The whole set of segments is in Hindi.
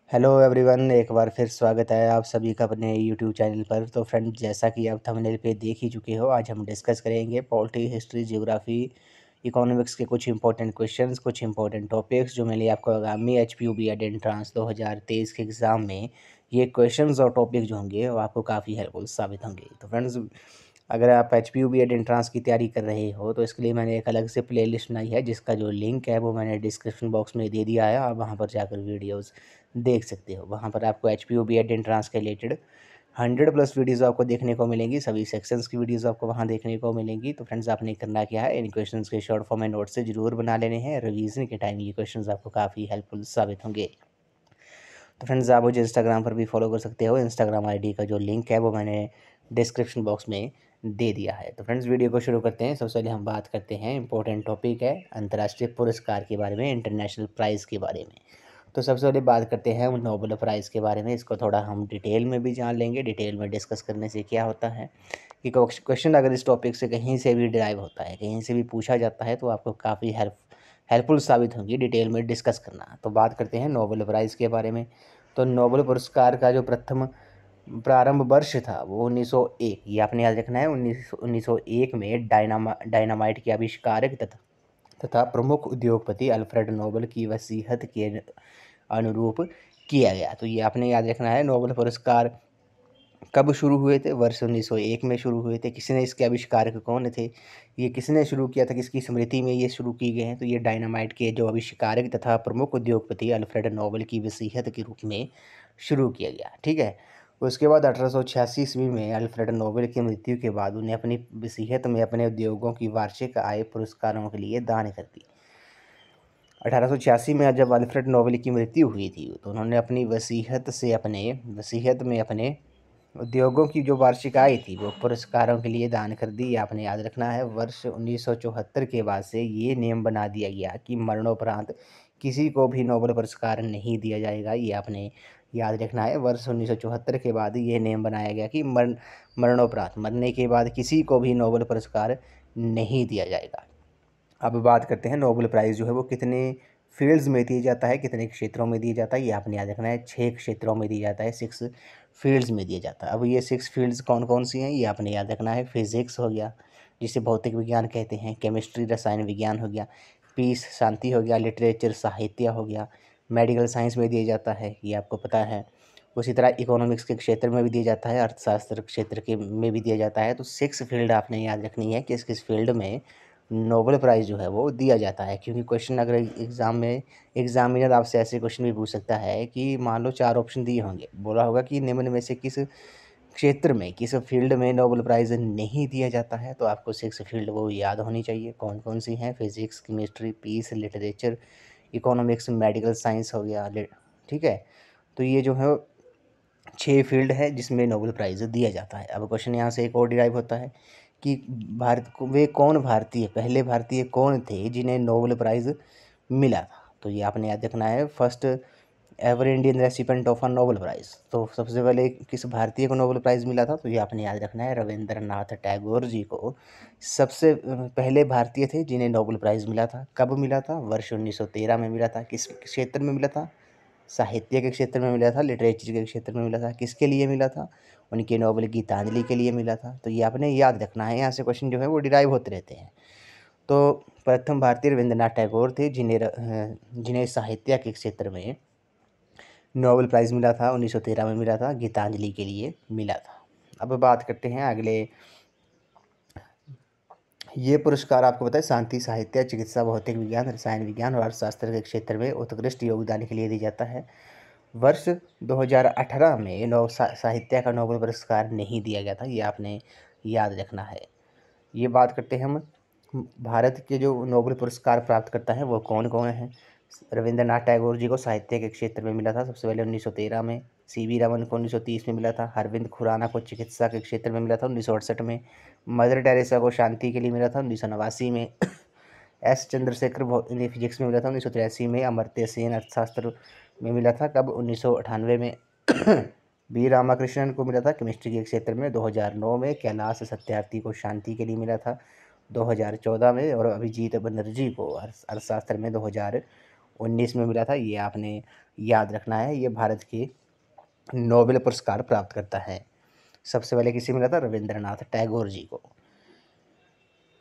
हेलो एवरीवन, एक बार फिर स्वागत है आप सभी का अपने यूट्यूब चैनल पर। तो फ्रेंड, जैसा कि आप थंबनेल पे देख ही चुके हो, आज हम डिस्कस करेंगे पॉलिटी, हिस्ट्री, ज्योग्राफी, इकोनॉमिक्स के कुछ इंपॉर्टेंट क्वेश्चंस, कुछ इंपॉर्टेंट टॉपिक्स जो मेरे लिए आपको आगामी HPUB एंट्रांस 2023 के एग्ज़ाम में ये क्वेश्चंस और टॉपिक जो होंगे वो आपको काफ़ी हेल्पफुल साबित होंगे। तो फ्रेंड्स, अगर आप HPUB एंट्रांस की तैयारी कर रहे हो तो इसके लिए मैंने एक अलग से प्लेलिस्ट बनाई है, जिसका जो लिंक है वो मैंने डिस्क्रिप्शन बॉक्स में दे दिया है। आप वहाँ पर जाकर वीडियोज़ देख सकते हो। वहाँ पर आपको HPUB एंट्रांस के रिलेटेड 100+ वीडियोज़ आपको देखने को मिलेंगी। सभी सेक्शंस की वीडियोज़ आपको वहाँ देखने को मिलेंगी। तो फ्रेंड्स, आपने करना क्या है, इन क्वेश्चंस के शॉर्ट फॉर्म में नोट से ज़रूर बना लेने हैं। रिवीजन के टाइम ये क्वेश्चंस आपको काफ़ी हेल्पफुल साबित होंगे। तो फ्रेंड्स, आप मुझे इंस्टाग्राम पर भी फॉलो कर सकते हो। इंस्टाग्राम ID का जो लिंक है वो मैंने डिस्क्रिप्शन बॉक्स में दे दिया है। तो फ्रेंड्स, वीडियो को शुरू करते हैं। सबसे पहले हम बात करते हैं, इंपॉर्टेंट टॉपिक है अंतर्राष्ट्रीय पुरस्कार के बारे में, इंटरनेशनल प्राइज़ के बारे में। तो सबसे पहले बात करते हैं नोबेल प्राइज़ के बारे में। इसको थोड़ा हम डिटेल में भी जान लेंगे। डिटेल में डिस्कस करने से क्या होता है कि क्वेश्चन अगर इस टॉपिक से कहीं से भी डिराइव होता है, कहीं से भी पूछा जाता है, तो आपको काफ़ी हेल्पफुल साबित होंगी डिटेल में डिस्कस करना। तो बात करते हैं नोबेल प्राइज़ के बारे में। तो नोबेल पुरस्कार का जो प्रथम प्रारंभ वर्ष था वो 1901, ये आपने याद रखना है। 1901 में डायनामाइट के आविष्कारक तथा प्रमुख उद्योगपति अल्फ्रेड नोबेल की वसीयत के अनुरूप किया गया। तो ये आपने याद रखना है। नोबेल पुरस्कार कब शुरू हुए थे? वर्ष 1901 में शुरू हुए थे। किसने इसके आविष्कारक कौन थे? ये किसने शुरू किया था? किसकी स्मृति में ये शुरू किए गए हैं? तो ये डायनामाइट के जो आविष्कारक तथा प्रमुख उद्योगपति अल्फ्रेड नोबेल की वसीयत के रूप में शुरू किया गया। ठीक है। उसके बाद 1886 ईस्वी में अल्फ्रेड नोबेल की मृत्यु के बाद उन्हें अपनी वसीयत में अपने उद्योगों की वार्षिक आय पुरस्कारों के लिए दान कर दी। 1886 में जब अल्फ्रेड नोबेल की मृत्यु हुई थी तो उन्होंने अपनी वसीयत में अपने उद्योगों की जो वार्षिक आय थी वो पुरस्कारों के लिए दान कर दी। आपने याद रखना है। वर्ष 1974 के बाद से ये नियम बना दिया गया कि मरणोपरांत किसी को भी नोबेल पुरस्कार नहीं दिया जाएगा। ये आपने याद रखना है। वर्ष 1974 के बाद ये नियम बनाया गया कि मरणोपरांत, मरने के बाद किसी को भी नोबेल पुरस्कार नहीं दिया जाएगा। अब बात करते हैं नोबेल प्राइज़ जो है वो कितने फील्ड्स में दिया जाता है, कितने क्षेत्रों में दिया जाता है। ये आपने याद रखना है। 6 क्षेत्रों में दिया जाता है, 6 फील्ड्स में दिया जाता है। अब ये 6 फील्ड्स कौन कौन सी हैं, ये आपने याद रखना है। फिजिक्स हो गया, जिसे भौतिक विज्ञान कहते हैं। केमिस्ट्री, रसायन विज्ञान हो गया। पीस, शांति हो गया। लिटरेचर, साहित्य हो गया। मेडिकल साइंस में दिया जाता है, ये आपको पता है। उसी तरह इकोनॉमिक्स के क्षेत्र में भी दिया जाता है, अर्थशास्त्र क्षेत्र के में भी दिया जाता है। तो 6 फील्ड आपने याद रखनी है, किस किस फील्ड में नोबेल प्राइज़ जो है वो दिया जाता है। क्योंकि क्वेश्चन अगर एग्ज़ाम में एग्जामिनर आपसे ऐसे क्वेश्चन भी पूछ सकता है कि मान लो 4 ऑप्शन दिए होंगे, बोला होगा कि निम्न में से किस क्षेत्र में, किस फील्ड में नोबेल प्राइज़ नहीं दिया जाता है, तो आपको 6 फील्ड वो याद होनी चाहिए। कौन कौन सी हैं? Physics, chemistry, peace, literature, economics, medical science हो गया। ठीक है। तो ये जो है 6 फील्ड है जिसमें नोबेल प्राइज़ दिया जाता है। अब क्वेश्चन यहाँ से एक और डिराइव होता है कि भारत को वे कौन भारतीय, पहले भारतीय कौन थे जिन्हें नोबेल प्राइज़ मिला था? तो ये आपने याद रखना है। First ever Indian recipient of a Nobel prize. तो सबसे पहले किस भारतीय को नोबेल प्राइज़ मिला था? तो ये आपने याद रखना है, रविंद्रनाथ टैगोर जी को सबसे पहले भारतीय थे जिन्हें नोबेल प्राइज़ मिला था। कब मिला था? वर्ष 1913 में मिला था। किस क्षेत्र में मिला था? साहित्य के क्षेत्र में मिला था, लिटरेचर के क्षेत्र में मिला था। किसके लिए मिला था? उनके नोबेल गीतांजलि के लिए मिला था। तो ये आपने याद रखना है। यहाँ से क्वेश्चन जो है वो डिराइव होते रहते हैं। तो प्रथम भारतीय रविंद्रनाथ टैगोर थे जिन्हें साहित्य के क्षेत्र में नोबेल प्राइज़ मिला था। 1913 में मिला था, गीतांजलि के लिए मिला था। अब बात करते हैं अगले। ये पुरस्कार आपको पता है शांति, साहित्य, चिकित्सा, भौतिक विज्ञान, रसायन विज्ञान और अर्थशास्त्र के क्षेत्र में उत्कृष्ट योगदान के लिए दिया जाता है। वर्ष 2018 में साहित्य का नोबेल पुरस्कार नहीं दिया गया था, ये आपने याद रखना है। ये बात करते हैं हम भारत के जो नोबेल पुरस्कार प्राप्त करता है वो कौन कौन है। रविंद्रनाथ टैगोर जी को साहित्य के क्षेत्र में मिला था सबसे पहले 1913 में। CV रमन को 1930 में मिला था। अरविंद खुराना को चिकित्सा के क्षेत्र में मिला था 1968 में। मदर टेरेसा को शांति के लिए मिला था 1989 में। S चंद्रशेखर फिजिक्स में मिला था 1983 में। अमर्त्य सेन अर्थशास्त्र में मिला था कब? 1998 में। B रामाकृष्णन को मिला था केमिस्ट्री के क्षेत्र में 2009 में। कैलाश सत्यार्थी को शांति के लिए मिला था 2014 में। और अभिजीत बनर्जी को अर्थशास्त्र में 19 में मिला था, ये आपने याद रखना है। ये भारत के नोबेल पुरस्कार प्राप्त करता है। सबसे पहले किसे मिला था? रविंद्रनाथ टैगोर जी को।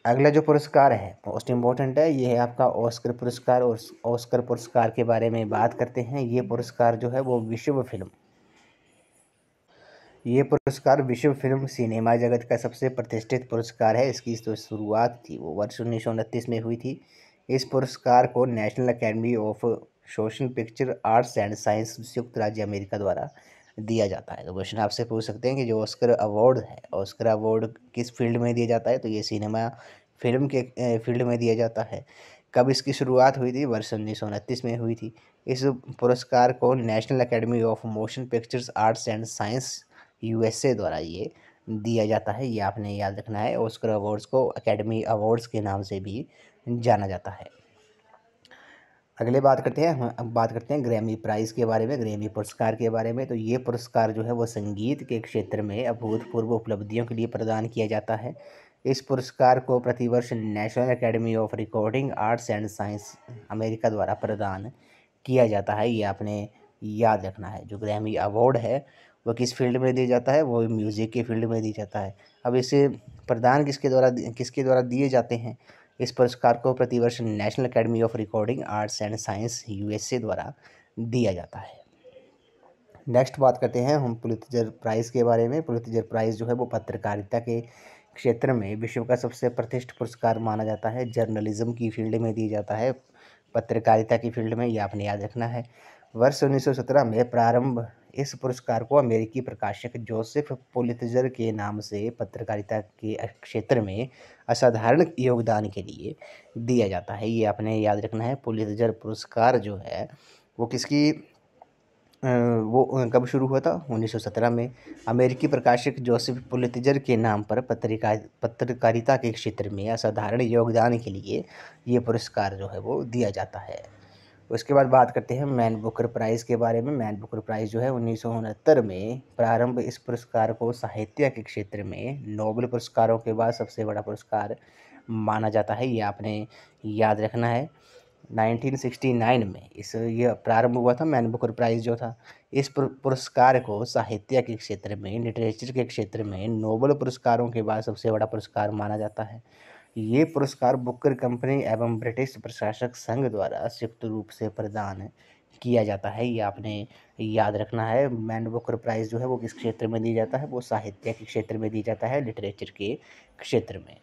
अगला जो पुरस्कार है मोस्ट इम्पोर्टेंट है, ये है आपका ऑस्कर पुरस्कार। और ऑस्कर पुरस्कार के बारे में बात करते हैं। ये पुरस्कार जो है वो विश्व फिल्म सिनेमा जगत का सबसे प्रतिष्ठित पुरस्कार है। इसकी जो शुरुआत थी वो वर्ष 1929 में हुई थी। इस पुरस्कार को national academy of social picture arts and science संयुक्त राज्य अमेरिका द्वारा दिया जाता है। तो क्वेश्चन आपसे पूछ सकते हैं कि जो ऑस्कर अवार्ड है, ऑस्कर अवार्ड किस फील्ड में दिया जाता है? तो ये सिनेमा फिल्म के फील्ड में दिया जाता है। कब इसकी शुरुआत हुई थी? वर्ष 1929 में हुई थी। इस पुरस्कार को national academy of motion pictures arts and science USA द्वारा ये दिया जाता है। ये आपने याद रखना है। ऑस्कर अवार्ड्स को अकेडमी अवार्ड्स के नाम से भी जाना जाता है। अगले बात करते हैं, हम अब बात करते हैं ग्रैमी प्राइज़ के बारे में, ग्रैमी पुरस्कार के बारे में। तो ये पुरस्कार जो है वो संगीत के क्षेत्र में अभूतपूर्व उपलब्धियों के लिए प्रदान किया जाता है। इस पुरस्कार को प्रतिवर्ष national academy of recording arts and science America द्वारा प्रदान किया जाता है। ये आपने याद रखना है। जो ग्रैमी अवार्ड है वो किस फील्ड में दिया जाता है? वो म्यूज़िक के फील्ड में दिया जाता है। अब इसे प्रदान किसके द्वारा दिए जाते हैं? इस पुरस्कार को प्रतिवर्ष national academy of recording arts and science USA द्वारा दिया जाता है। नेक्स्ट बात करते हैं हम पुलित्जर प्राइज़ के बारे में। पुलित्जर प्राइज़ जो है वो पत्रकारिता के क्षेत्र में विश्व का सबसे प्रतिष्ठित पुरस्कार माना जाता है। जर्नलिज्म की फील्ड में दिया जाता है, पत्रकारिता की फील्ड में, ये आपने याद रखना है। वर्ष 1917 में प्रारंभ इस पुरस्कार को अमेरिकी प्रकाशक जोसेफ पुलित्जर के नाम से पत्रकारिता के क्षेत्र में असाधारण योगदान के लिए दिया जाता है। ये आपने याद रखना है। पुलित्जर पुरस्कार जो है वो कब शुरू हुआ था? 1917 में। अमेरिकी प्रकाशक जोसेफ पुलित्जर के नाम पर पत्रकारिता के क्षेत्र में असाधारण योगदान के लिए ये पुरस्कार जो है वो दिया जाता है। उसके बाद बात करते हैं मैन बुकर प्राइज़ के बारे में। मैन बुकर प्राइज़ जो है 1969 में प्रारंभ इस पुरस्कार को साहित्य के क्षेत्र में नोबेल पुरस्कारों के बाद सबसे बड़ा पुरस्कार माना जाता है। ये आपने याद रखना है। 1969 में ये प्रारंभ हुआ था। मैन बुकर प्राइज़ जो था, इस पुरस्कार को साहित्य के क्षेत्र में, लिटरेचर के क्षेत्र में नोबेल पुरस्कारों के बाद सबसे बड़ा पुरस्कार माना जाता है। ये पुरस्कार बुकर कंपनी एवं ब्रिटिश प्रशासक संघ द्वारा संयुक्त रूप से प्रदान किया जाता है। ये आपने याद रखना है। मैन बुकर प्राइज़ जो है वो किस क्षेत्र में दिया जाता है? वो साहित्य के क्षेत्र में दिया जाता है, लिटरेचर के क्षेत्र में।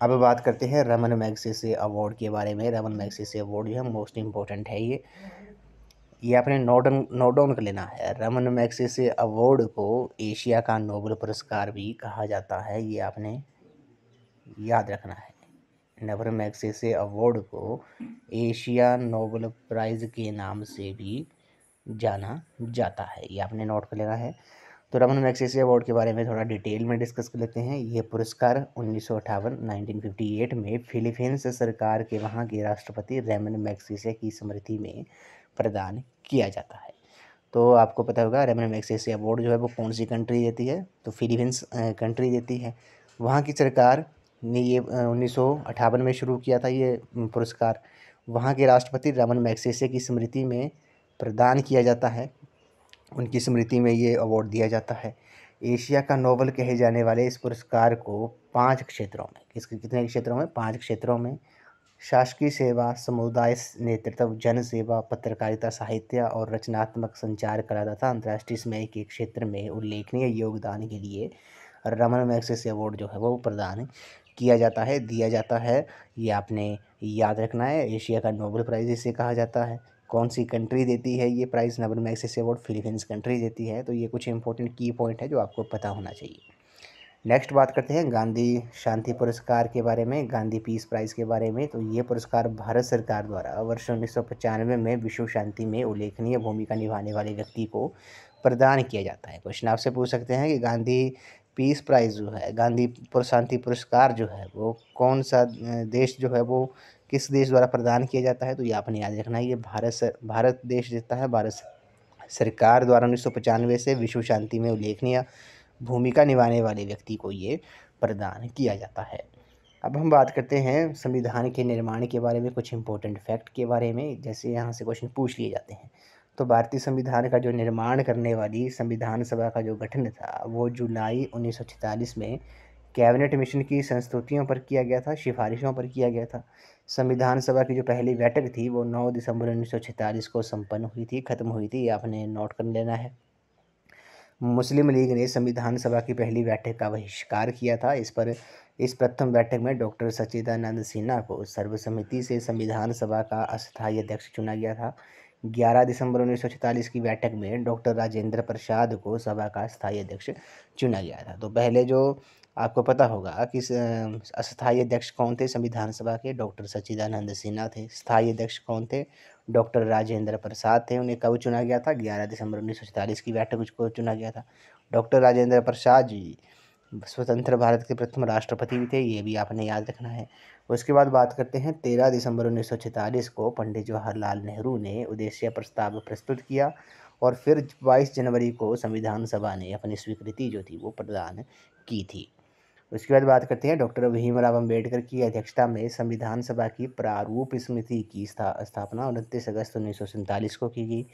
अब बात करते हैं रमन मैग्सेसे अवार्ड के बारे में। रमन मैग्सेसे अवार्ड जो है मोस्ट इम्पोर्टेंट है। ये आपने नोट डाउन कर लेना है। रमन मैग्सेसे अवार्ड को एशिया का नोबेल पुरस्कार भी कहा जाता है। ये आपने याद रखना है। रमन मैग्सेसे अवार्ड को एशिया नोबेल प्राइज़ के नाम से भी जाना जाता है। ये आपने नोट कर लेना है। तो रमन मैग्सेसे अवार्ड के बारे में थोड़ा डिटेल में डिस्कस कर लेते हैं। ये पुरस्कार 1958 में फिलीपींस सरकार के वहाँ के राष्ट्रपति रमन मैग्सेसे की स्मृति में प्रदान किया जाता है। तो आपको पता होगा रमन मैग्सेसे अवार्ड जो है वो कौन सी कंट्री देती है? तो फिलीपींस कंट्री देती है। वहाँ की सरकार ने ये 1958 में शुरू किया था ये पुरस्कार। वहाँ के राष्ट्रपति रमन मैग्सेसे की स्मृति में प्रदान किया जाता है। उनकी स्मृति में ये अवार्ड दिया जाता है। एशिया का नोबेल कहे जाने वाले इस पुरस्कार को 5 क्षेत्रों में, कितने क्षेत्रों में? 5 क्षेत्रों में, शासकीय सेवा, समुदाय नेतृत्व, जन सेवा, पत्रकारिता, साहित्य और रचनात्मक संचार कला तथा अंतर्राष्ट्रीय समय के क्षेत्र में उल्लेखनीय योगदान के लिए रमन मैग्सेसे अवार्ड जो है वो प्रदान किया जाता है, दिया जाता है। ये आपने याद रखना है। एशिया का नोबेल प्राइज़ इसे कहा जाता है। कौन सी कंट्री देती है ये prize? Raman Magsaysay award Philippines country देती है। तो ये कुछ इंपॉर्टेंट की पॉइंट है जो आपको पता होना चाहिए। नेक्स्ट बात करते हैं गांधी शांति पुरस्कार के बारे में, गांधी पीस प्राइज़ के बारे में। तो ये पुरस्कार भारत सरकार द्वारा वर्ष 1995 में विश्व शांति में उल्लेखनीय भूमिका निभाने वाले व्यक्ति को प्रदान किया जाता है। क्वेश्चन आपसे पूछ सकते हैं कि गांधी पीस प्राइज़ जो है, गांधी शांति पुरस्कार जो है वो कौन सा देश जो है वो किस देश द्वारा प्रदान किया जाता है? तो ये आपने याद रखना है। ये भारत देश देता है। भारत सरकार द्वारा 1995 से विश्व शांति में उल्लेखनीय भूमिका निभाने वाले व्यक्ति को ये प्रदान किया जाता है। अब हम बात करते हैं संविधान के निर्माण के बारे में, कुछ इंपॉर्टेंट फैक्ट के बारे में, जैसे यहाँ से क्वेश्चन पूछ लिए जाते हैं। तो भारतीय संविधान का जो निर्माण करने वाली संविधान सभा का जो गठन था वो जुलाई 1946 में कैबिनेट मिशन की संस्तुतियों पर किया गया था, सिफारिशों पर किया गया था। संविधान सभा की जो पहली बैठक थी वो 9 दिसंबर 1946 को संपन्न हुई थी, खत्म हुई थी, ये आपने नोट कर लेना है। मुस्लिम लीग ने संविधान सभा की पहली बैठक का बहिष्कार किया था। इस प्रथम बैठक में डॉक्टर सच्चिदानंद सिन्हा को सर्वसम्मति से संविधान सभा का अस्थायी अध्यक्ष चुना गया था। 11 दिसंबर 1946 की बैठक में डॉक्टर राजेंद्र प्रसाद को सभा का अस्थायी अध्यक्ष चुना गया था। तो पहले जो आपको पता होगा कि अस्थायी अध्यक्ष कौन थे संविधान सभा के, डॉक्टर सच्चिदानंद सिन्हा थे। स्थायी अध्यक्ष कौन थे, डॉक्टर राजेंद्र प्रसाद थे। उन्हें कब चुना गया था, 11 दिसंबर 1947 की बैठक को चुना गया था। डॉक्टर राजेंद्र प्रसाद जी स्वतंत्र भारत के प्रथम राष्ट्रपति भी थे, ये भी आपने याद रखना है। उसके बाद बात करते हैं 13 दिसंबर 1946 को पंडित जवाहरलाल नेहरू ने उद्देश्य प्रस्ताव प्रस्तुत किया और फिर 22 जनवरी को संविधान सभा ने अपनी स्वीकृति जो थी वो प्रदान की थी। उसके बाद बात करते हैं डॉक्टर भीमराव अंबेडकर की अध्यक्षता में संविधान सभा की प्रारूप समिति की स्थापना 29 अगस्त 1947 को की गई।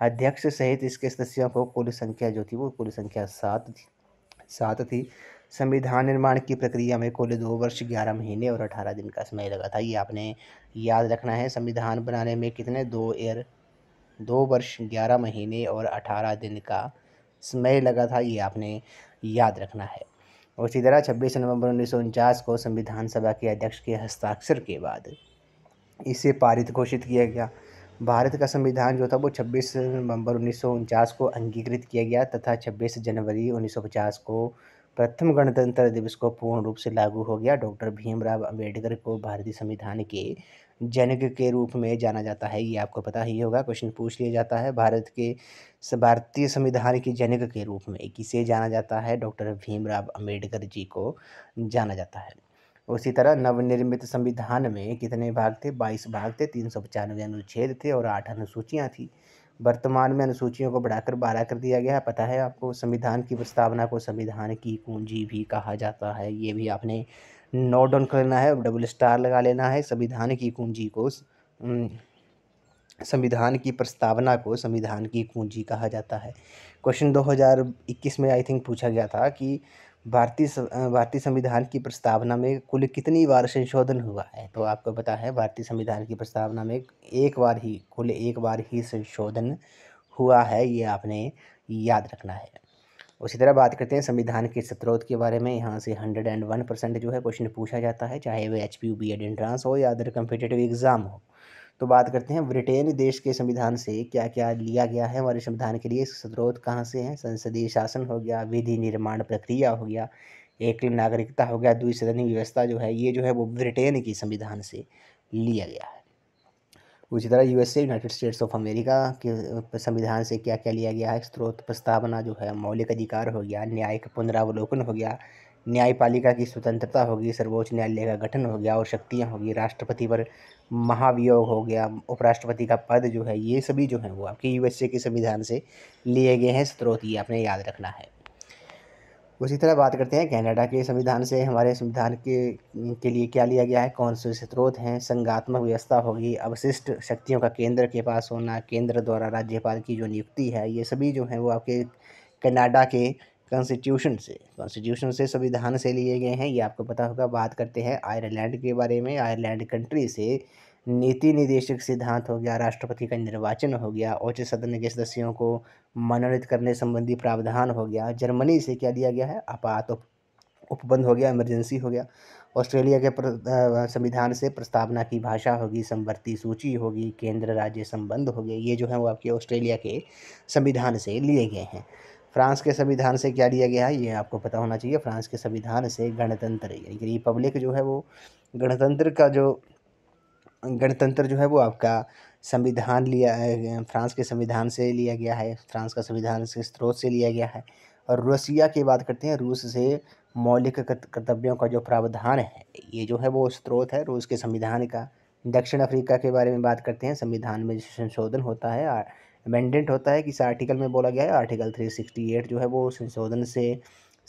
अध्यक्ष सहित इसके सदस्यों को कुल संख्या जो थी वो कुल संख्या 7 थी। संविधान निर्माण की प्रक्रिया में कुल 2 वर्ष 11 महीने और 18 दिन का समय लगा था, ये आपने याद रखना है। संविधान बनाने में कितने 2 वर्ष 11 महीने और 18 दिन का समय लगा था, ये आपने याद रखना है। उसी तरह 26 नवंबर 1949 को संविधान सभा के अध्यक्ष के हस्ताक्षर के बाद इसे पारित घोषित किया गया। भारत का संविधान जो था वो 26 नवंबर 1949 को अंगीकृत किया गया तथा 26 जनवरी 1950 को प्रथम गणतंत्र दिवस को पूर्ण रूप से लागू हो गया। डॉक्टर भीमराव अंबेडकर को भारतीय संविधान के जनक के रूप में जाना जाता है, ये आपको पता ही होगा, क्वेश्चन पूछ लिया जाता है। भारतीय संविधान के जनक के रूप में किसे जाना जाता है, डॉक्टर भीमराव अंबेडकर जी को जाना जाता है। उसी तरह नवनिर्मित संविधान में कितने भाग थे, 22 भाग थे, 395 अनुच्छेद थे और 8 अनुसूचियाँ थी। वर्तमान में अनुसूचियों को बढ़ाकर 12 कर दिया गया है, पता है आपको। संविधान की प्रस्तावना को संविधान की कुंजी भी कहा जाता है, ये भी आपने नोट डाउन करना है, डबल स्टार लगा लेना है। संविधान की कुंजी को संविधान की प्रस्तावना को संविधान की कुंजी कहा जाता है। क्वेश्चन 2021 में आई थिंक पूछा गया था कि भारतीय संविधान की प्रस्तावना में कुल कितनी बार संशोधन हुआ है, तो आपको पता है भारतीय संविधान की प्रस्तावना में कुल एक बार ही संशोधन हुआ है, ये आपने याद रखना है। उसी तरह बात करते हैं संविधान के स्रोत के बारे में। यहाँ से 101% जो है क्वेश्चन पूछा जाता है, चाहे वह HPU BEd एंट्रांस हो या अदर कम्पिटिटिव एग्जाम हो। तो बात करते हैं ब्रिटेन देश के संविधान से क्या क्या लिया गया है हमारे संविधान के लिए, स्रोत कहाँ से हैं। संसदीय शासन हो गया, विधि निर्माण प्रक्रिया हो गया, एक नागरिकता हो गया, द्विसदनीय व्यवस्था जो है ये जो है वो ब्रिटेन की संविधान से लिया गया है। उसी तरह USA United states of America के संविधान से क्या क्या लिया गया है, स्रोत प्रस्तावना जो है, मौलिक अधिकार हो गया, न्यायिक पुनरावलोकन हो गया, न्यायपालिका की स्वतंत्रता होगी, सर्वोच्च न्यायालय का गठन हो गया और शक्तियाँ होगी, राष्ट्रपति पर महाभियोग हो गया, उपराष्ट्रपति का पद जो है, ये सभी जो है वो आपके USA के संविधान से लिए गए हैं स्रोत, ये आपने याद रखना है। उसी तरह बात करते हैं कनाडा के संविधान से हमारे संविधान के लिए क्या लिया गया है, कौन से स्रोत हैं। संघात्मक व्यवस्था होगी, अवशिष्ट शक्तियों का केंद्र के पास होना, केंद्र द्वारा राज्यपाल की जो नियुक्ति है, ये सभी जो हैं वो आपके कनाडा के कॉन्स्टिट्यूशन से संविधान से लिए गए हैं, ये आपको पता होगा। बात करते हैं आयरलैंड के बारे में। आयरलैंड कंट्री से नीति निर्देशक सिद्धांत हो गया, राष्ट्रपति का निर्वाचन हो गया, उच्च सदन के सदस्यों को मनोनीत करने संबंधी प्रावधान हो गया। जर्मनी से क्या दिया गया है, आपात उपबंध हो गया, इमरजेंसी हो गया। ऑस्ट्रेलिया के संविधान से प्रस्तावना की भाषा होगी, समवर्ती सूची होगी, केंद्र राज्य संबंध हो गए, ये जो है वो आपके ऑस्ट्रेलिया के संविधान से लिए गए हैं। फ्रांस के संविधान से क्या लिया गया है, ये आपको पता होना चाहिए। फ्रांस के संविधान से गणतंत्र यानी कि रिपब्लिक जो है वो गणतंत्र जो है वो आपका संविधान फ्रांस के संविधान से लिया गया है, फ्रांस का संविधान से स्रोत से लिया गया है। और रूसिया की बात करते हैं, रूस से मौलिक कर्तव्यों का जो प्रावधान है, ये जो है वो स्रोत है रूस के संविधान का। दक्षिण अफ्रीका के बारे में बात करते हैं, संविधान में जो संशोधन होता है, अमेंडेंट होता है, किस आर्टिकल में बोला गया है, आर्टिकल 368 जो है वो संशोधन से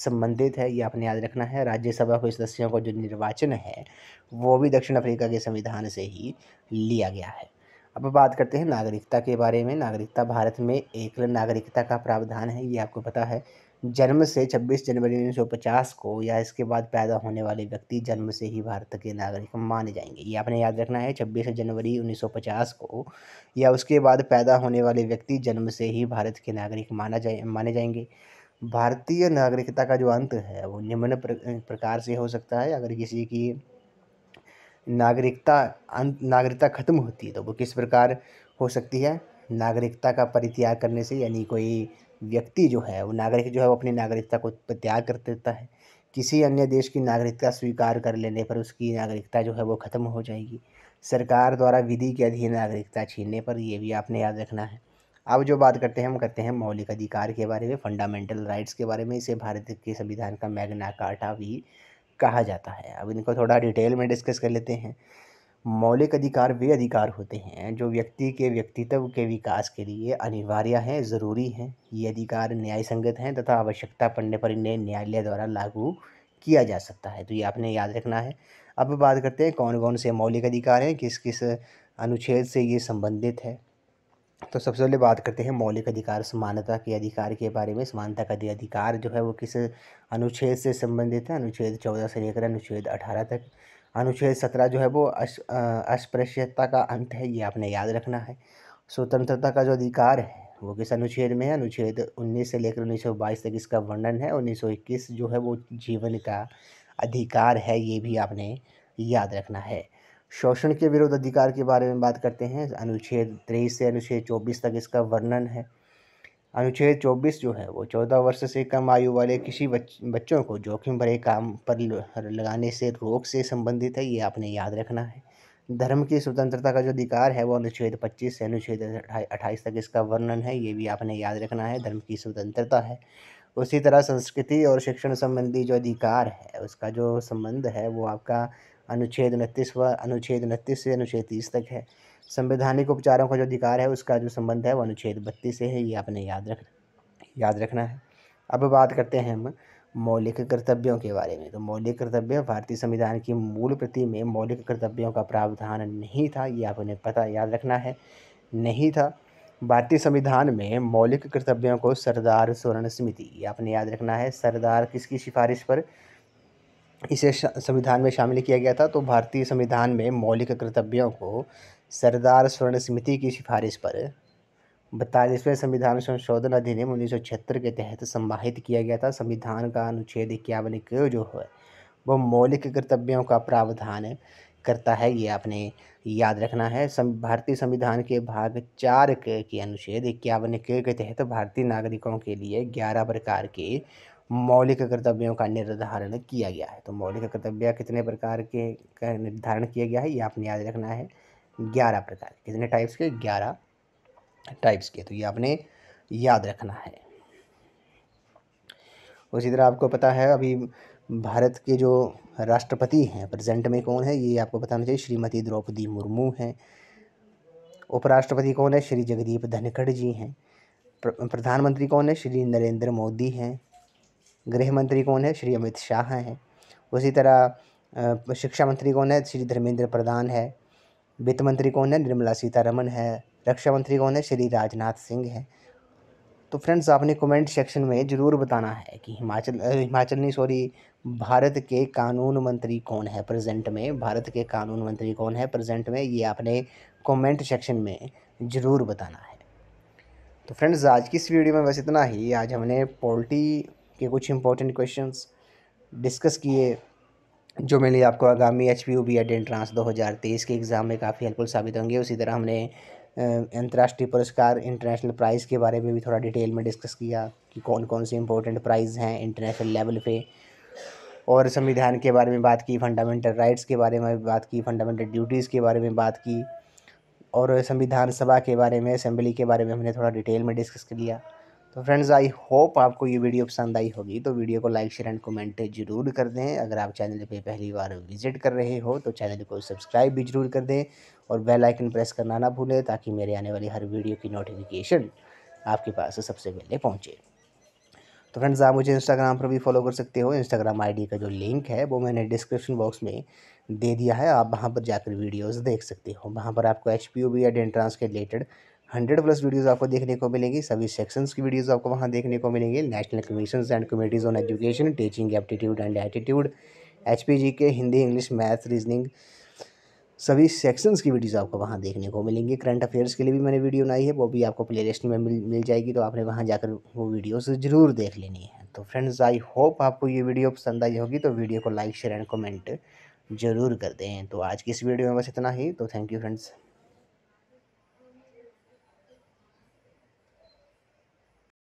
संबंधित है, ये आपने याद रखना है। राज्यसभा के सदस्यों का जो निर्वाचन है वो भी दक्षिण अफ्रीका के संविधान से ही लिया गया है। अब बात करते हैं नागरिकता के बारे में। नागरिकता भारत में एकल नागरिकता का प्रावधान है, ये आपको पता है। जन्म से 26 जनवरी 1950 को या इसके बाद पैदा होने वाले व्यक्ति जन्म से ही भारत के नागरिक माने जाएंगे, ये आपने याद रखना है। 26 जनवरी 1950 को या उसके बाद पैदा होने वाले व्यक्ति जन्म से ही भारत के नागरिक माने जाएंगे। भारतीय नागरिकता का जो अंत है वो निम्न प्रकार से हो सकता है। अगर किसी की नागरिकता खत्म होती है तो वो किस प्रकार हो सकती है? नागरिकता का परित्याग करने से, यानी कोई व्यक्ति जो है वो नागरिक जो है वो अपनी नागरिकता को त्याग कर देता है। किसी अन्य देश की नागरिकता स्वीकार कर लेने पर उसकी नागरिकता जो है वो खत्म हो जाएगी। सरकार द्वारा विधि के अधीन नागरिकता छीनने पर, ये भी आपने याद रखना है। अब जो बात करते हैं हम करते हैं मौलिक अधिकार के बारे में, फंडामेंटल राइट्स के बारे में। इसे भारत के संविधान का मैग्ना कार्टा भी कहा जाता है। अब इनको थोड़ा डिटेल में डिस्कस कर लेते हैं। मौलिक अधिकार वे अधिकार होते हैं जो व्यक्ति के व्यक्तित्व के विकास के लिए अनिवार्य हैं, ज़रूरी हैं। ये अधिकार न्याय संगत हैं तथा आवश्यकता पड़ने पर इन्हें न्यायालय द्वारा लागू किया जा सकता है, तो ये आपने याद रखना है। अब बात करते हैं कौन कौन से मौलिक अधिकार हैं, किस किस अनुच्छेद से ये संबंधित है। तो सबसे पहले बात करते हैं मौलिक अधिकार समानता के अधिकार के बारे में। समानता का अधिकार जो है वो किस अनुच्छेद से संबंधित है? अनुच्छेद 14 से लेकर अनुच्छेद 18 तक। अनुच्छेद 17 जो है वो अस्पृश्यता का अंत है, ये आपने याद रखना है। स्वतंत्रता का जो अधिकार है वो किस अनुच्छेद में है? अनुच्छेद 19 से लेकर 1922 तक इसका वर्णन है। 1921 जो है वो जीवन का अधिकार है, ये भी आपने याद रखना है। शोषण के विरुद्ध अधिकार के बारे में बात करते हैं। अनुच्छेद 23 से अनुच्छेद 24 तक इसका वर्णन है। अनुच्छेद 24 जो है वो 14 वर्ष से कम आयु वाले किसी बच्चों को जोखिम भरे काम पर लगाने से रोक से संबंधित है, ये आपने याद रखना है। धर्म की स्वतंत्रता का जो अधिकार है वो अनुच्छेद 25 से अनुच्छेद 28 तक इसका वर्णन है, ये भी आपने याद रखना है। धर्म की स्वतंत्रता है। उसी तरह संस्कृति और शिक्षण संबंधी जो अधिकार है उसका जो संबंध है वो आपका अनुच्छेद 29 से अनुच्छेद 30 तक है। संवैधानिक उपचारों का जो अधिकार है उसका जो संबंध है वो अनुच्छेद 32 से है, ये आपने याद रखना है। अब बात करते हैं हम मौलिक कर्तव्यों के बारे में। तो मौलिक कर्तव्य भारतीय संविधान की मूल प्रति में मौलिक कर्तव्यों का प्रावधान नहीं था, ये आपने याद रखना है, नहीं था। भारतीय संविधान में मौलिक कर्तव्यों को सरदार स्वर्ण समिति, ये आपने याद रखना है। सरदार किसकी सिफारिश पर इसे संविधान में शामिल किया गया था? तो भारतीय संविधान में मौलिक कर्तव्यों को सरदार स्वर्ण समिति की सिफारिश पर 42वें संविधान संशोधन अधिनियम 1976 के तहत समाहित किया गया था। संविधान का अनुच्छेद 51 क जो है वो मौलिक कर्तव्यों का प्रावधान करता है, ये आपने याद रखना है। भारतीय संविधान के भाग 4 के अनुच्छेद 51 के तहत भारतीय नागरिकों के लिए 11 प्रकार के मौलिक कर्तव्यों का निर्धारण किया गया है। तो मौलिक कर्तव्य कितने प्रकार के का निर्धारण किया गया है, ये आपने याद रखना है। 11 प्रकार, कितने टाइप्स के? 11 टाइप्स के, तो ये आपने याद रखना है। उसी तरह आपको पता है अभी भारत के जो राष्ट्रपति हैं प्रेजेंट में कौन है, ये आपको बताना चाहिए। श्रीमती द्रौपदी मुर्मू हैं। उपराष्ट्रपति कौन है? श्री जगदीप धनखड़ जी हैं। प्रधानमंत्री कौन है? श्री नरेंद्र मोदी हैं। गृह मंत्री कौन है? श्री अमित शाह हैं। उसी तरह शिक्षा मंत्री कौन है? श्री धर्मेंद्र प्रधान है। वित्त मंत्री कौन है? निर्मला सीतारमण है। रक्षा मंत्री कौन है? श्री राजनाथ सिंह हैं। तो फ्रेंड्स आपने कमेंट सेक्शन में ज़रूर बताना है कि भारत के कानून मंत्री कौन है प्रेजेंट में। भारत के कानून मंत्री कौन है प्रेजेंट में, ये आपने कमेंट सेक्शन में ज़रूर बताना है। तो फ्रेंड्स आज की इस वीडियो में बस इतना ही। आज हमने पॉलिटी के कुछ इंपॉर्टेंट क्वेश्चंस डिस्कस किए जो मेरे लिए आपको आगामी HPU BEd एंट्रांस 2023 के एग्ज़ाम में काफ़ी हेल्पफुल साबित होंगे। उसी तरह हमने अंतर्राष्ट्रीय पुरस्कार इंटरनेशनल प्राइज़ के बारे में भी थोड़ा डिटेल में डिस्कस किया कि कौन कौन से इंपॉर्टेंट प्राइज़ हैं इंटरनेशनल लेवल पे, और संविधान के बारे में बात की, फंडामेंटल राइट्स के बारे में बात की, फंडामेंटल ड्यूटीज़ के बारे में बात की, और संविधान सभा के बारे में, असेंबली के बारे में हमने थोड़ा डिटेल में डिस्कस कर लिया। तो फ्रेंड्स आई होप आपको ये वीडियो पसंद आई होगी। तो वीडियो को लाइक शेयर एंड कमेंट जरूर कर दें। अगर आप चैनल पे पहली बार विजिट कर रहे हो तो चैनल को सब्सक्राइब भी जरूर कर दें और बेल आइकन प्रेस करना ना भूलें ताकि मेरे आने वाली हर वीडियो की नोटिफिकेशन आपके पास सबसे पहले पहुँचे। तो फ्रेंड्स आप मुझे इंस्टाग्राम पर भी फॉलो कर सकते हो। इंस्टाग्राम आईडी का जो लिंक है वो मैंने डिस्क्रिप्शन बॉक्स में दे दिया है, आप वहाँ पर जाकर वीडियोस देख सकते हो। वहाँ पर आपको HPOB या एंट्रांस के रिलेटेड 100+ वीडियोस आपको देखने को मिलेंगी। सभी सेक्शंस की वीडियोस आपको वहाँ देखने को मिलेंगी। National commissions and committees on education, teaching aptitude and attitude, HPG के हिंदी, इंग्लिश, मैथ, रीजनिंग, सभी सेक्शंस की वीडियोस आपको वहाँ देखने को मिलेंगी। करंट अफेयर्स के लिए भी मैंने वीडियो बनाई है, वो भी आपको प्लेलिस्ट में मिल जाएगी, तो आपने वहाँ जाकर वो वीडियोस ज़रूर देख लेनी है। तो फ्रेंड्स आई होप आपको ये वीडियो पसंद आई होगी, तो वीडियो को लाइक शेयर एंड कमेंट ज़रूर कर दें। तो आज की इस वीडियो में बस इतना ही। तो थैंक यू फ्रेंड्स।